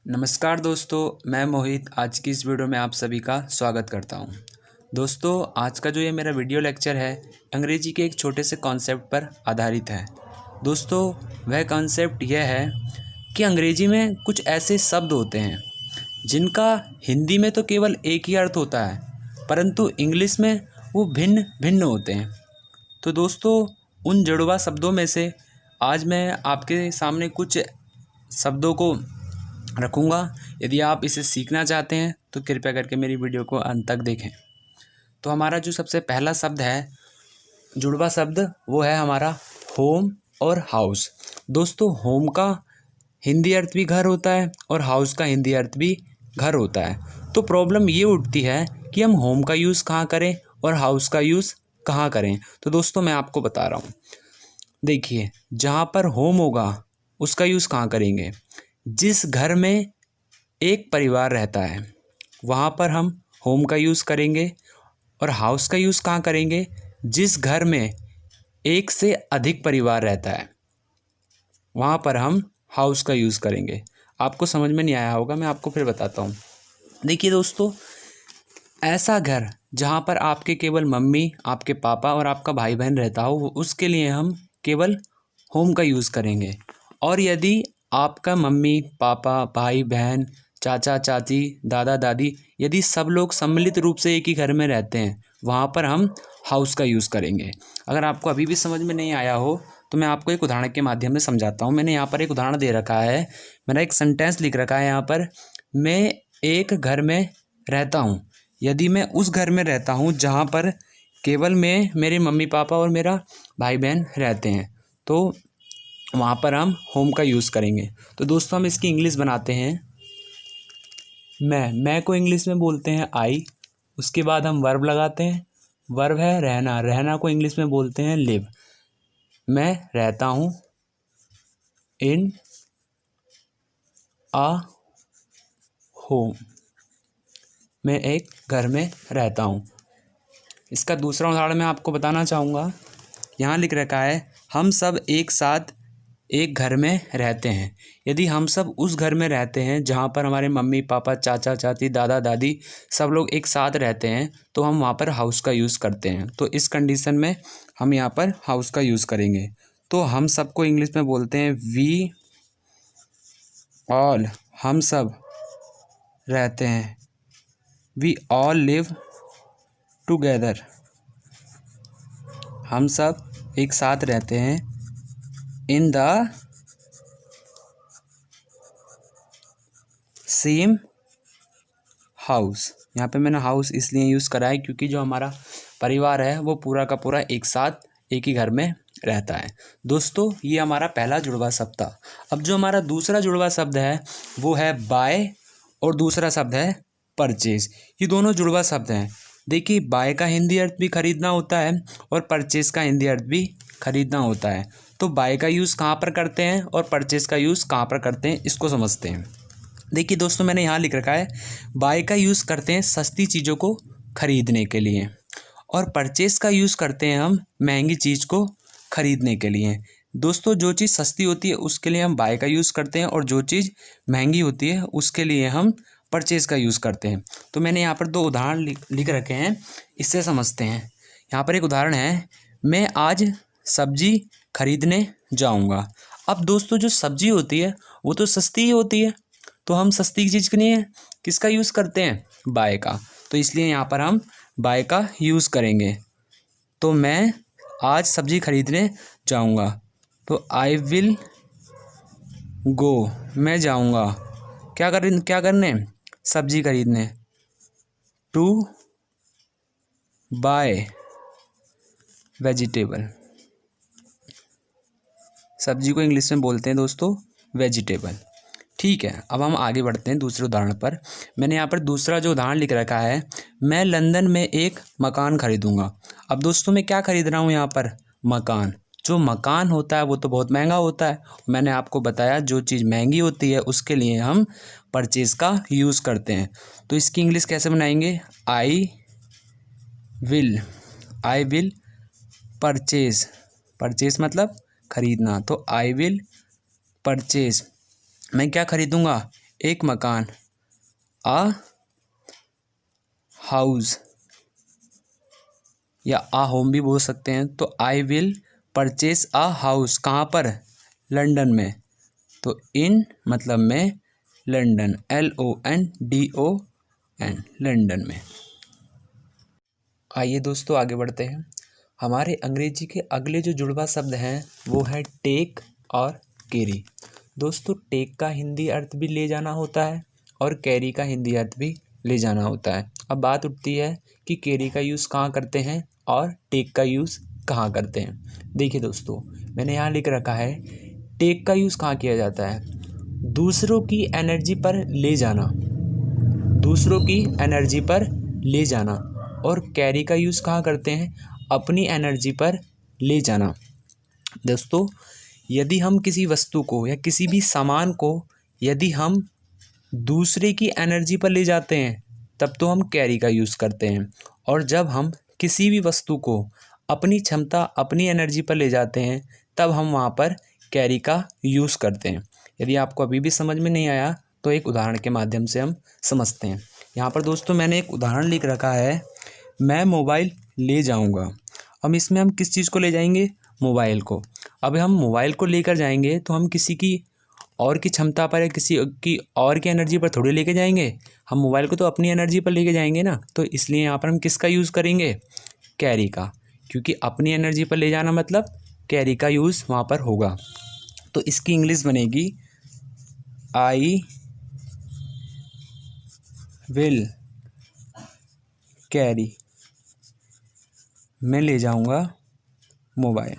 नमस्कार दोस्तों, मैं मोहित आज की इस वीडियो में आप सभी का स्वागत करता हूं। दोस्तों, आज का जो ये मेरा वीडियो लेक्चर है अंग्रेजी के एक छोटे से कॉन्सेप्ट पर आधारित है। दोस्तों, वह कॉन्सेप्ट यह है कि अंग्रेजी में कुछ ऐसे शब्द होते हैं जिनका हिंदी में तो केवल एक ही अर्थ होता है, परंतु इंग्लिश में वो भिन्न भिन्न होते हैं। तो दोस्तों, उन जुड़वा शब्दों में से आज मैं आपके सामने कुछ शब्दों को रखूँगा। यदि आप इसे सीखना चाहते हैं तो कृपया करके मेरी वीडियो को अंत तक देखें। तो हमारा जो सबसे पहला शब्द है, जुड़वा शब्द, वो है हमारा होम और हाउस। दोस्तों, होम का हिंदी अर्थ भी घर होता है और हाउस का हिंदी अर्थ भी घर होता है। तो प्रॉब्लम ये उठती है कि हम होम का यूज़ कहाँ करें और हाउस का यूज़ कहाँ करें। तो दोस्तों, मैं आपको बता रहा हूँ। देखिए, जहाँ पर होम होगा उसका यूज़ कहाँ करेंगे? जिस घर में एक परिवार रहता है वहाँ पर हम होम का यूज़ करेंगे। और हाउस का यूज़ कहाँ करेंगे? जिस घर में एक से अधिक परिवार रहता है वहाँ पर हम हाउस का यूज़ करेंगे। आपको समझ में नहीं आया होगा, मैं आपको फिर बताता हूँ। देखिए दोस्तों, ऐसा घर जहाँ पर आपके केवल मम्मी, आपके पापा और आपका भाई बहन रहता हो, उसके लिए हम केवल होम का यूज़ करेंगे। और यदि आपका मम्मी, पापा, भाई बहन, चाचा चाची, दादा दादी, यदि सब लोग सम्मिलित रूप से एक ही घर में रहते हैं, वहाँ पर हम हाउस का यूज़ करेंगे। अगर आपको अभी भी समझ में नहीं आया हो तो मैं आपको एक उदाहरण के माध्यम से समझाता हूँ। मैंने यहाँ पर एक उदाहरण दे रखा है, मैंने एक सेंटेंस लिख रखा है यहाँ पर। मैं एक घर में रहता हूँ। यदि मैं उस घर में रहता हूँ जहाँ पर केवल मैं, मेरे मम्मी पापा और मेरा भाई बहन रहते हैं, तो वहाँ पर हम होम का यूज़ करेंगे। तो दोस्तों, हम इसकी इंग्लिश बनाते हैं। मैं को इंग्लिश में बोलते हैं आई। उसके बाद हम वर्ब लगाते हैं। वर्ब है रहना। रहना को इंग्लिश में बोलते हैं लिव। मैं रहता हूँ इन आ होम। मैं एक घर में रहता हूँ। इसका दूसरा उदाहरण मैं आपको बताना चाहूँगा। यहाँ लिख रखा है, हम सब एक साथ एक घर में रहते हैं। यदि हम सब उस घर में रहते हैं जहाँ पर हमारे मम्मी पापा, चाचा चाची, दादा दादी सब लोग एक साथ रहते हैं, तो हम वहाँ पर हाउस का यूज़ करते हैं। तो इस कंडीशन में हम यहाँ पर हाउस का यूज़ करेंगे। तो हम सबको इंग्लिश में बोलते हैं वी ऑल। हम सब रहते हैं, वी ऑल लिव टुगेदर। हम सब एक साथ रहते हैं इन द सेम हाउस। यहाँ पे मैंने हाउस इसलिए यूज़ करा है क्योंकि जो हमारा परिवार है वो पूरा का पूरा एक साथ एक ही घर में रहता है। दोस्तों, ये हमारा पहला जुड़वा शब्द था। अब जो हमारा दूसरा जुड़वा शब्द है वो है बाय और दूसरा शब्द है परचेज। ये दोनों जुड़वा शब्द हैं। देखिए, बाय का हिंदी अर्थ भी खरीदना होता है और परचेज का हिंदी अर्थ भी खरीदना होता है। तो बाय का यूज़ कहाँ पर करते हैं और परचेज का यूज़ कहाँ पर करते हैं, इसको समझते हैं। देखिए दोस्तों, मैंने यहाँ लिख रखा है, बाय का यूज़ करते हैं सस्ती चीज़ों को खरीदने के लिए और परचेज़ का यूज़ करते हैं हम महंगी चीज़ को खरीदने के लिए। दोस्तों, जो चीज़ सस्ती होती है उसके लिए हम बाय का यूज़ करते हैं और जो चीज़ महंगी होती है उसके लिए हम परचेज़ का यूज़ करते हैं। तो मैंने यहाँ पर दो उदाहरण लिख रखे हैं, इससे समझते हैं। यहाँ पर एक उदाहरण है, मैं आज सब्जी खरीदने जाऊँगा। अब दोस्तों, जो सब्जी होती है वो तो सस्ती ही होती है, तो हम सस्ती चीज़ के लिए किसका यूज़ करते हैं? बाय का। तो इसलिए यहाँ पर हम बाय का यूज़ करेंगे। तो मैं आज सब्जी खरीदने जाऊँगा, तो आई विल गो। मैं जाऊँगा क्या करने? सब्जी खरीदने। To buy vegetable. सब्जी को इंग्लिश में बोलते हैं दोस्तों वेजिटेबल। ठीक है, अब हम आगे बढ़ते हैं दूसरे उदाहरण पर। मैंने यहाँ पर दूसरा जो उदाहरण लिख रखा है, मैं लंदन में एक मकान खरीदूंगा। अब दोस्तों, मैं क्या खरीद रहा हूँ यहाँ पर? मकान। जो मकान होता है वो तो बहुत महंगा होता है। मैंने आपको बताया, जो चीज़ महंगी होती है उसके लिए हम परचेज़ का यूज़ करते हैं। तो इसकी इंग्लिश कैसे बनाएंगे? I will purchase. परचेज़ मतलब खरीदना। तो आई विल परचेज़। मैं क्या खरीदूंगा? एक मकान, अ हाउस या आ होम भी बोल सकते हैं। तो I will purchase a house, कहाँ पर, लंदन में। तो इन मतलब में लंदन, LONDON, लंदन में। आइए दोस्तों आगे बढ़ते हैं। हमारे अंग्रेजी के अगले जो जुड़वा शब्द हैं वो है टेक और कैरी। दोस्तों टेक का हिंदी अर्थ भी ले जाना होता है और कैरी का हिंदी अर्थ भी ले जाना होता है। अब बात उठती है कि कैरी का यूज़ कहाँ करते हैं और टेक का यूज़ कहाँ करते हैं। देखिए दोस्तों, मैंने यहाँ लिख रखा है टेक का यूज़ कहाँ किया जाता है, दूसरों की एनर्जी पर ले जाना, दूसरों की एनर्जी पर ले जाना। और कैरी का यूज़ कहाँ करते हैं, अपनी एनर्जी पर ले जाना। दोस्तों यदि हम किसी वस्तु को या किसी भी सामान को यदि हम दूसरे की एनर्जी पर ले जाते हैं तब तो हम कैरी का यूज़ करते हैं, और जब हम किसी भी वस्तु को अपनी क्षमता अपनी एनर्जी पर ले जाते हैं तब हम वहाँ पर कैरी का यूज़ करते हैं। यदि आपको अभी भी समझ में नहीं आया तो एक उदाहरण के माध्यम से हम समझते हैं। यहाँ पर दोस्तों मैंने एक उदाहरण लिख रखा है, मैं मोबाइल ले जाऊँगा। अब इसमें हम किस चीज़ को ले जाएंगे, मोबाइल को। अब हम मोबाइल को लेकर जाएंगे तो हम किसी की और की क्षमता पर या किसी की और की एनर्जी पर थोड़ी लेके जाएंगे, हम मोबाइल को तो अपनी एनर्जी पर लेके जाएंगे ना। तो इसलिए यहाँ पर हम किसका यूज़ करेंगे, कैरी का, क्योंकि अपनी एनर्जी पर ले जाना मतलब कैरी का यूज़ वहाँ पर होगा। तो इसकी इंग्लिश बनेगी आई विल कैरी, मैं ले जाऊँगा मोबाइल।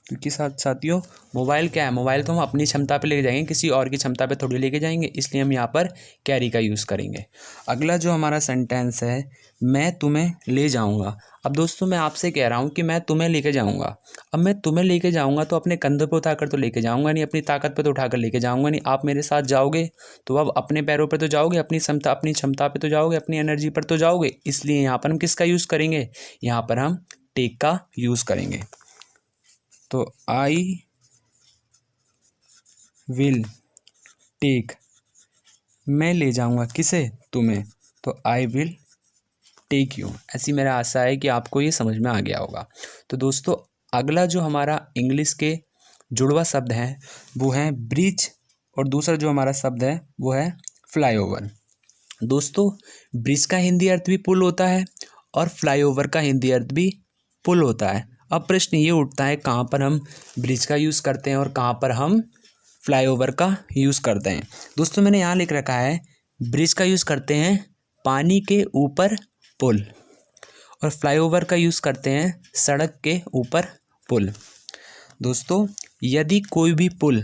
क्योंकि साथियों मोबाइल क्या है, मोबाइल तो हम अपनी क्षमता पे लेके जाएंगे, किसी और की क्षमता पे थोड़ी लेके जाएंगे, इसलिए हम यहाँ पर कैरी का यूज़ करेंगे। अगला जो हमारा सेंटेंस है, मैं तुम्हें ले जाऊँगा। अब दोस्तों मैं आपसे कह रहा हूँ कि मैं तुम्हें लेके जाऊँगा। अब मैं तुम्हें लेके जाऊँगा तो अपने कंधों पे उठाकर तो लेके जाऊँगा नहीं, अपनी ताकत पे तो उठाकर लेके जाऊँगा नहीं। आप मेरे साथ जाओगे तो अब अपने पैरों पर तो जाओगे, अपनी क्षमता पे तो जाओगे, अपनी एनर्जी पर तो जाओगे। इसलिए यहाँ पर हम किसका यूज़ करेंगे, यहाँ पर हम टेक का यूज़ करेंगे। तो आई विल टेक, मैं ले जाऊंगा किसे, तुम्हें। तो आई विल टेक यू। ऐसी मेरा आशा है कि आपको ये समझ में आ गया होगा। तो दोस्तों अगला जो हमारा इंग्लिश के जुड़वा शब्द है वो है ब्रिज, और दूसरा जो हमारा शब्द है वो है फ्लाईओवर। दोस्तों ब्रिज का हिंदी अर्थ भी पुल होता है और फ्लाईओवर का हिंदी अर्थ भी पुल होता है। अब प्रश्न ये उठता है कहाँ पर हम ब्रिज का यूज़ करते हैं और कहाँ पर हम फ्लाईओवर का यूज़ करते हैं। दोस्तों मैंने यहाँ लिख रखा है ब्रिज का यूज़ करते हैं पानी के ऊपर पुल, और फ्लाईओवर का यूज़ करते हैं सड़क के ऊपर पुल। दोस्तों यदि कोई भी पुल,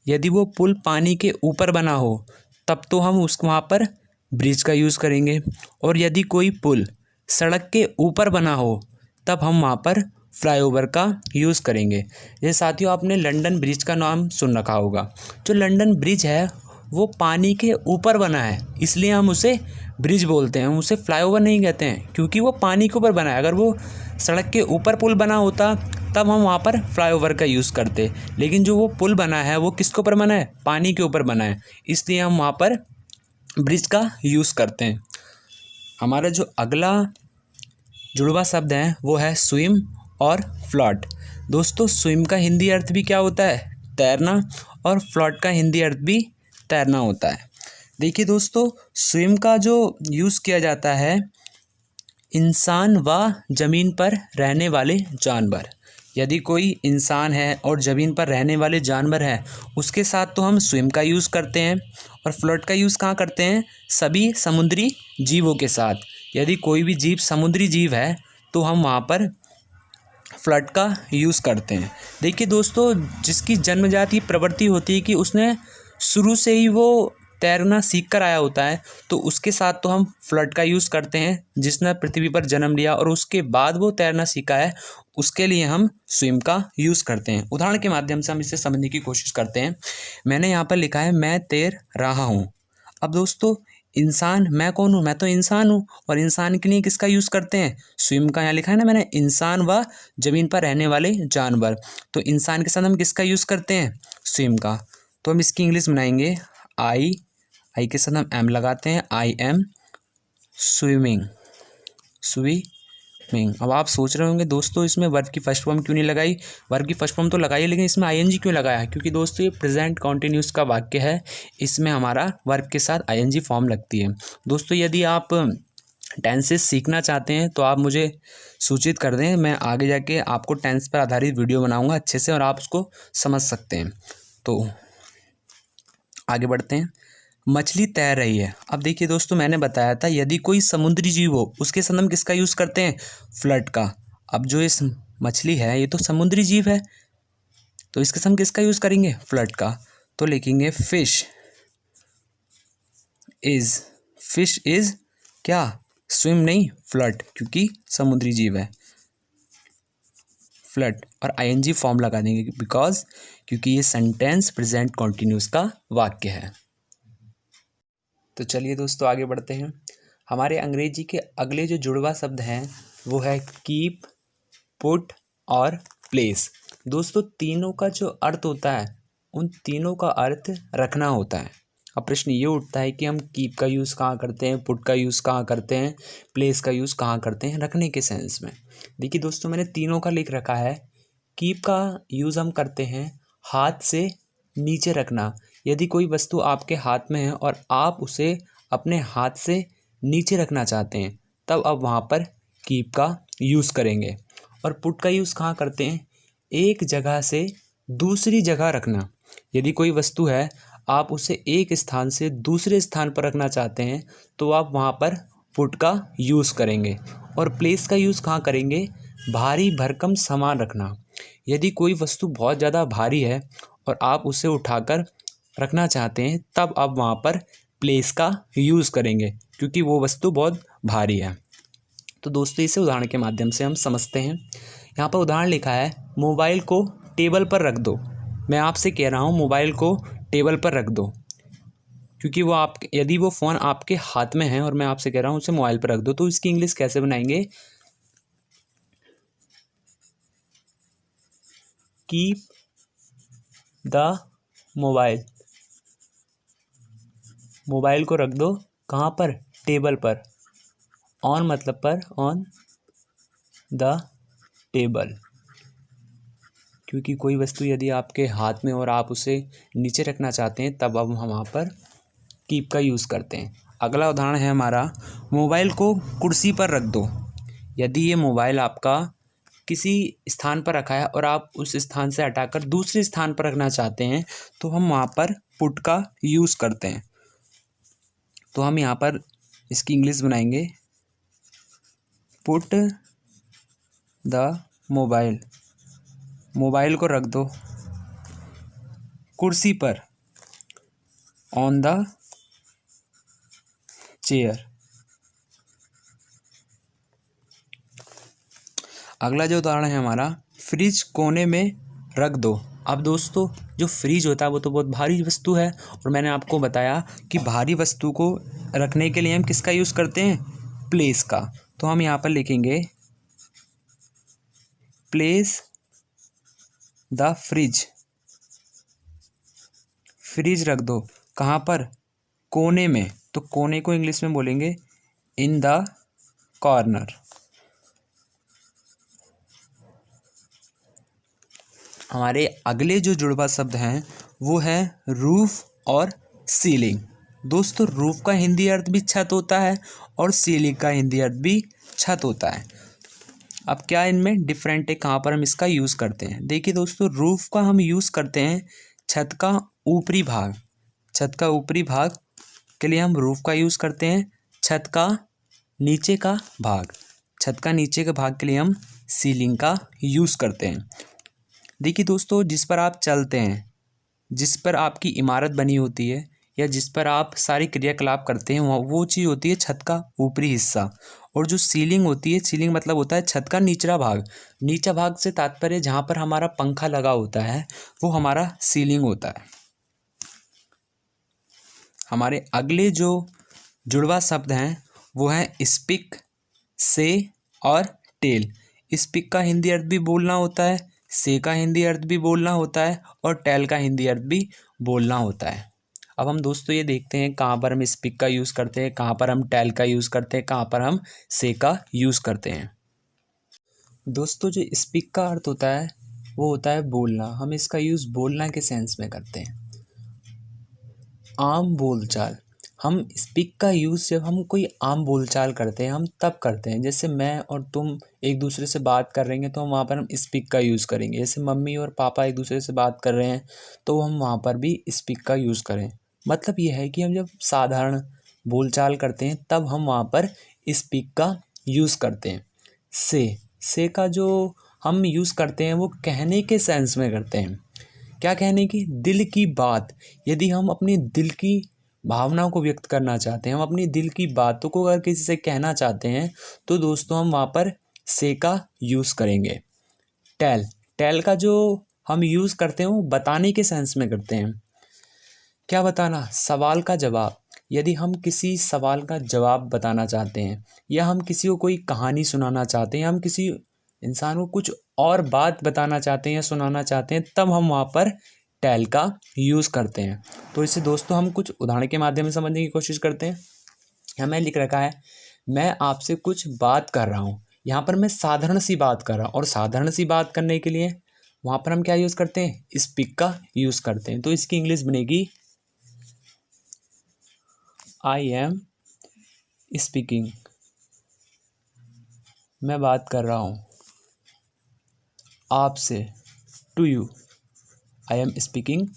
यदि वो पुल पानी के ऊपर बना हो तब तो हम वहाँ पर ब्रिज का यूज़ करेंगे, और यदि कोई पुल सड़क के ऊपर बना हो तब हम वहाँ पर फ्लाईओवर का यूज़ करेंगे। जैसे साथियों आपने लंदन ब्रिज का नाम सुन रखा होगा। जो लंदन ब्रिज है वो पानी के ऊपर बना है, इसलिए हम उसे ब्रिज बोलते हैं, हम उसे फ्लाईओवर नहीं कहते हैं, क्योंकि वो पानी के ऊपर बना है। अगर वो सड़क के ऊपर पुल बना होता तब हम वहाँ पर फ्लाईओवर का यूज़ करते, लेकिन जो वो पुल बना है वो किसके ऊपर बना है, पानी के ऊपर बना है, इसलिए हम वहाँ पर ब्रिज का यूज़ करते हैं। हमारा जो अगला जुड़वा शब्द है वो है स्विम और फ्लोट। दोस्तों स्विम का हिंदी अर्थ भी क्या होता है, तैरना, और फ्लोट का हिंदी अर्थ भी तैरना होता है। देखिए दोस्तों स्विम का जो यूज़ किया जाता है इंसान व ज़मीन पर रहने वाले जानवर। यदि कोई इंसान है और ज़मीन पर रहने वाले जानवर हैं उसके साथ तो हम स्विम का यूज़ करते हैं, और फ्लोट का यूज़ कहाँ करते हैं, सभी समुद्री जीवों के साथ। यदि कोई भी जीव समुद्री जीव है तो हम वहाँ पर फ्लड का यूज़ करते हैं। देखिए दोस्तों जिसकी जन्मजात प्रवृत्ति होती है कि उसने शुरू से ही वो तैरना सीख कर आया होता है तो उसके साथ तो हम फ्लड का यूज़ करते हैं। जिसने पृथ्वी पर जन्म लिया और उसके बाद वो तैरना सीखा है उसके लिए हम स्विम का यूज़ करते हैं। उदाहरण के माध्यम से हम इसे समझने की कोशिश करते हैं। मैंने यहाँ पर लिखा है मैं तैर रहा हूँ। अब दोस्तों इंसान, मैं कौन हूँ, मैं तो इंसान हूँ, और इंसान के लिए किसका यूज़ करते हैं, स्विम का। यहाँ लिखा है ना मैंने, इंसान व ज़मीन पर रहने वाले जानवर, तो इंसान के साथ हम किसका यूज़ करते हैं, स्विम का। तो हम इसकी इंग्लिश बनाएंगे आई के साथ हम एम लगाते हैं, आई एम स्विमिंग। अब आप सोच रहे होंगे दोस्तों इसमें वर्ब की फर्स्ट फॉर्म क्यों नहीं लगाई। वर्ब की फर्स्ट फॉर्म तो लगाई है, लेकिन इसमें आईएनजी क्यों लगाया, क्योंकि दोस्तों ये प्रेजेंट कॉन्टिन्यूस का वाक्य है, इसमें हमारा वर्ब के साथ आईएनजी फॉर्म लगती है। दोस्तों यदि आप टेंसेस सीखना चाहते हैं तो आप मुझे सूचित कर दें, मैं आगे जाके आपको टेंस पर आधारित वीडियो बनाऊंगा अच्छे से और आप उसको समझ सकते हैं। तो आगे बढ़ते हैं। मछली तैर रही है। अब देखिए दोस्तों, मैंने बताया था यदि कोई समुद्री जीव हो उसके साथ हम किसका यूज़ करते हैं, फ्लड का। अब जो इस मछली है ये तो समुद्री जीव है, तो इसके साथ हम किसका यूज़ करेंगे, फ्लड का। तो लिखेंगे फिश इज क्या, स्विम नहीं, फ्लड, क्योंकि समुद्री जीव है, फ्लड। और आईएनजी फॉर्म लगा देंगे क्योंकि ये सेंटेंस प्रेजेंट कॉन्टिन्यूस का वाक्य है। तो चलिए दोस्तों आगे बढ़ते हैं। हमारे अंग्रेजी के अगले जो जुड़वा शब्द हैं वो है कीप, पुट और प्लेस। दोस्तों तीनों का जो अर्थ होता है, उन तीनों का अर्थ रखना होता है। अब प्रश्न ये उठता है कि हम कीप का यूज़ कहाँ करते हैं, पुट का यूज़ कहाँ करते हैं, प्लेस का यूज़ कहाँ करते हैं, रखने के सेंस में। देखिए दोस्तों, मैंने तीनों का लिख रखा है। कीप का यूज़ हम करते हैं हाथ से नीचे रखना। यदि कोई वस्तु आपके हाथ में है और आप उसे अपने हाथ से नीचे रखना चाहते हैं, तब आप वहाँ पर कीप का यूज़ करेंगे। और पुट का यूज़ कहाँ करते हैं, एक जगह से दूसरी जगह रखना। यदि कोई वस्तु है आप उसे एक स्थान से दूसरे स्थान पर रखना चाहते हैं तो आप वहाँ पर पुट का यूज़ करेंगे। और प्लेस का यूज़ कहाँ करेंगे, भारी भरकम सामान रखना। यदि कोई वस्तु बहुत ज़्यादा भारी है और आप उसे उठाकर रखना चाहते हैं तब आप वहाँ पर प्लेस का यूज़ करेंगे, क्योंकि वो वस्तु बहुत भारी है। तो दोस्तों इसे उदाहरण के माध्यम से हम समझते हैं। यहाँ पर उदाहरण लिखा है, मोबाइल को टेबल पर रख दो। मैं आपसे कह रहा हूँ मोबाइल को टेबल पर रख दो, क्योंकि वो यदि वो फ़ोन आपके हाथ में है और मैं आपसे कह रहा हूँ उसे मोबाइल पर रख दो, तो इसकी इंग्लिश कैसे बनाएंगे, कीप द मोबाइल। मोबाइल को रख दो कहाँ पर, टेबल पर। ऑन मतलब पर, ऑन द टेबल, क्योंकि कोई वस्तु यदि आपके हाथ में और आप उसे नीचे रखना चाहते हैं तब अब हम वहाँ पर कीप का यूज़ करते हैं। अगला उदाहरण है हमारा, मोबाइल को कुर्सी पर रख दो। यदि ये मोबाइल आपका किसी स्थान पर रखा है और आप उस स्थान से हटाकर दूसरे स्थान पर रखना चाहते हैं तो हम वहाँ पर पुट का यूज़ करते हैं। तो हम यहाँ पर इसकी इंग्लिश बनाएंगे, पुट द मोबाइल। मोबाइल को रख दो कुर्सी पर, ऑन द चेयर। अगला जो उदाहरण है हमारा, फ्रिज कोने में रख दो। अब दोस्तों जो फ्रिज होता है वो तो बहुत भारी वस्तु है और मैंने आपको बताया कि भारी वस्तु को रखने के लिए हम किसका यूज़ करते हैं, प्लेस का। तो हम यहाँ पर लिखेंगे प्लेस द फ्रिज। फ्रिज रख दो कहाँ पर, कोने में। तो कोने को इंग्लिश में बोलेंगे इन द कॉर्नर। हमारे अगले जो जुड़वा शब्द हैं वो है रूफ और सीलिंग। दोस्तों रूफ का हिंदी अर्थ भी छत होता है और सीलिंग का हिंदी अर्थ भी छत होता है। अब क्या इनमें डिफरेंट है, कहाँ पर हम इसका यूज़ करते हैं। देखिए दोस्तों, रूफ का हम यूज़ करते हैं छत का ऊपरी भाग। छत का ऊपरी भाग के लिए हम रूफ का यूज़ करते हैं। छत का नीचे का भाग, छत का नीचे के भाग के लिए हम सीलिंग का यूज़ करते हैं। देखिए दोस्तों, जिस पर आप चलते हैं, जिस पर आपकी इमारत बनी होती है या जिस पर आप सारी क्रियाकलाप करते हैं वो चीज़ होती है छत का ऊपरी हिस्सा। और जो सीलिंग होती है, सीलिंग मतलब होता है छत का निचला भाग। नीचा भाग से तात्पर्य जहाँ पर हमारा पंखा लगा होता है वो हमारा सीलिंग होता है। हमारे अगले जो जुड़वा शब्द हैं वो हैं स्पीक, से और टेल। स्पीक का हिंदी अर्थ भी बोलना होता है, से का हिंदी अर्थ भी बोलना होता है और टेल का हिंदी अर्थ भी बोलना होता है। अब हम दोस्तों ये देखते हैं कहाँ पर हम स्पीक का यूज़ करते हैं, कहाँ पर हम टेल का यूज़ करते हैं, कहाँ पर हम से का यूज़ करते हैं। दोस्तों जो स्पीक का अर्थ होता है वो होता है बोलना। हम इसका यूज़ बोलना के सेंस में करते हैं, आम बोलचाल। हम स्पीक का यूज़ जब हम कोई आम बोलचाल करते हैं हम तब करते हैं। जैसे मैं और तुम एक दूसरे से बात कर रहे हैं तो हम वहाँ पर हम स्पीक का यूज़ करेंगे। जैसे मम्मी और पापा एक दूसरे से बात कर रहे हैं तो हम वहाँ पर भी स्पीक का यूज़ करें। मतलब यह है कि हम जब साधारण बोलचाल करते हैं तब हम वहाँ पर स्पीक का यूज़ करते हैं। से का जो हम यूज़ करते हैं वो कहने के सेंस में करते हैं। क्या कहने की? दिल की बात। यदि हम अपनी दिल की भावनाओं को व्यक्त करना चाहते हैं, हम अपनी दिल की बातों को अगर किसी से कहना चाहते हैं तो दोस्तों हम वहाँ पर से का यूज़ करेंगे। टेल का जो हम यूज़ करते हैं वो बताने के सेंस में करते हैं। क्या बताना? सवाल का जवाब। यदि हम किसी सवाल का जवाब बताना चाहते हैं या हम किसी को कोई कहानी सुनाना चाहते हैं, हम किसी इंसान को कुछ और बात बताना चाहते हैं या सुनाना चाहते हैं, तब हम वहाँ पर टेल का यूज़ करते हैं। तो इसे दोस्तों हम कुछ उदाहरण के माध्यम से समझने की कोशिश करते हैं। यहाँ मैं लिख रखा है, मैं आपसे कुछ बात कर रहा हूँ। यहाँ पर मैं साधारण सी बात कर रहा हूँ और साधारण सी बात करने के लिए वहाँ पर हम क्या यूज़ करते हैं? स्पीक का यूज़ करते हैं। तो इसकी इंग्लिश बनेगी आई एम स्पीकिंग। मैं बात कर रहा हूँ आपसे, to you. I am speaking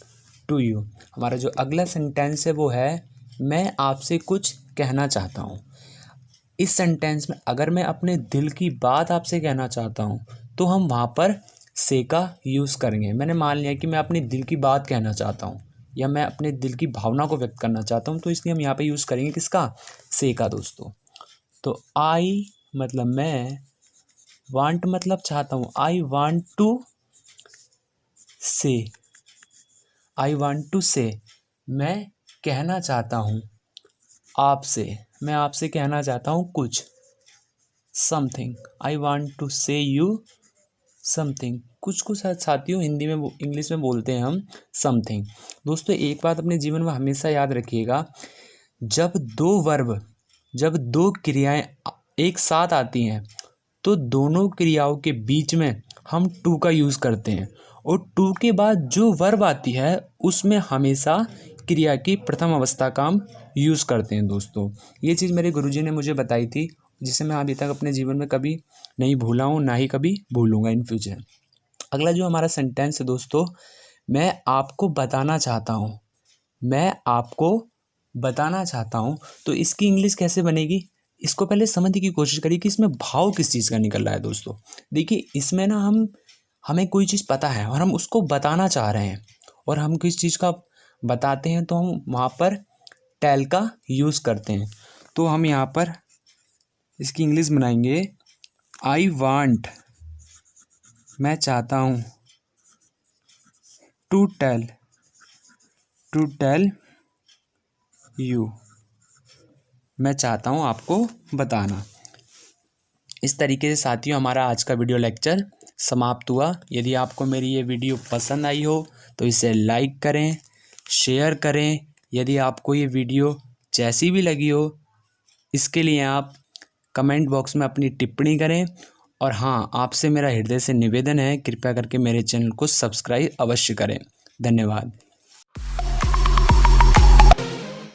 to you. हमारा जो अगला सेंटेंस है वो है, मैं आपसे कुछ कहना चाहता हूँ। इस सेंटेंस में अगर मैं अपने दिल की बात आपसे कहना चाहता हूँ तो हम वहाँ पर से का यूज़ करेंगे। मैंने मान लिया कि मैं अपने दिल की बात कहना चाहता हूँ या मैं अपने दिल की भावना को व्यक्त करना चाहता हूँ, तो इसलिए हम यहाँ पे यूज़ करेंगे किसका? से का दोस्तों। तो आई मतलब मैं, वांट मतलब चाहता हूँ, आई वांट टू से। आई वांट टू से, मैं कहना चाहता हूँ आपसे, मैं आपसे कहना चाहता हूँ कुछ। समथिंग, आई वांट टू से यू समथिंग। कुछ को शायद साथियों हिंदी में इंग्लिश में बोलते हैं हम समथिंग। दोस्तों एक बात अपने जीवन में हमेशा याद रखिएगा, जब दो क्रियाएं एक साथ आती हैं तो दोनों क्रियाओं के बीच में हम टू का यूज़ करते हैं और टू के बाद जो वर्ब आती है उसमें हमेशा क्रिया की प्रथम अवस्था का हम यूज़ करते हैं दोस्तों। ये चीज़ मेरे गुरुजी ने मुझे बताई थी, जिसे मैं अभी तक अपने जीवन में कभी नहीं भूला हूँ, ना ही कभी भूलूंगा इन फ्यूचर। अगला जो हमारा सेंटेंस है दोस्तों, मैं आपको बताना चाहता हूँ। मैं आपको बताना चाहता हूँ, तो इसकी इंग्लिश कैसे बनेगी? इसको पहले समझने की कोशिश करिए कि इसमें भाव किस चीज़ का निकल रहा है दोस्तों। देखिए इसमें ना हमें कोई चीज़ पता है और हम उसको बताना चाह रहे हैं और हम किस चीज़ का बताते हैं तो हम वहाँ पर टेल का यूज़ करते हैं। तो हम यहाँ पर इसकी इंग्लिश बनाएंगे, आई वांट, मैं चाहता हूँ, टू टेल यू, मैं चाहता हूँ आपको बताना। इस तरीके से साथियों हमारा आज का वीडियो लेक्चर समाप्त हुआ। यदि आपको मेरी ये वीडियो पसंद आई हो तो इसे लाइक करें, शेयर करें। यदि आपको ये वीडियो जैसी भी लगी हो इसके लिए आप कमेंट बॉक्स में अपनी टिप्पणी करें। और हाँ, आपसे मेरा हृदय से निवेदन है, कृपया करके मेरे चैनल को सब्सक्राइब अवश्य करें। धन्यवाद।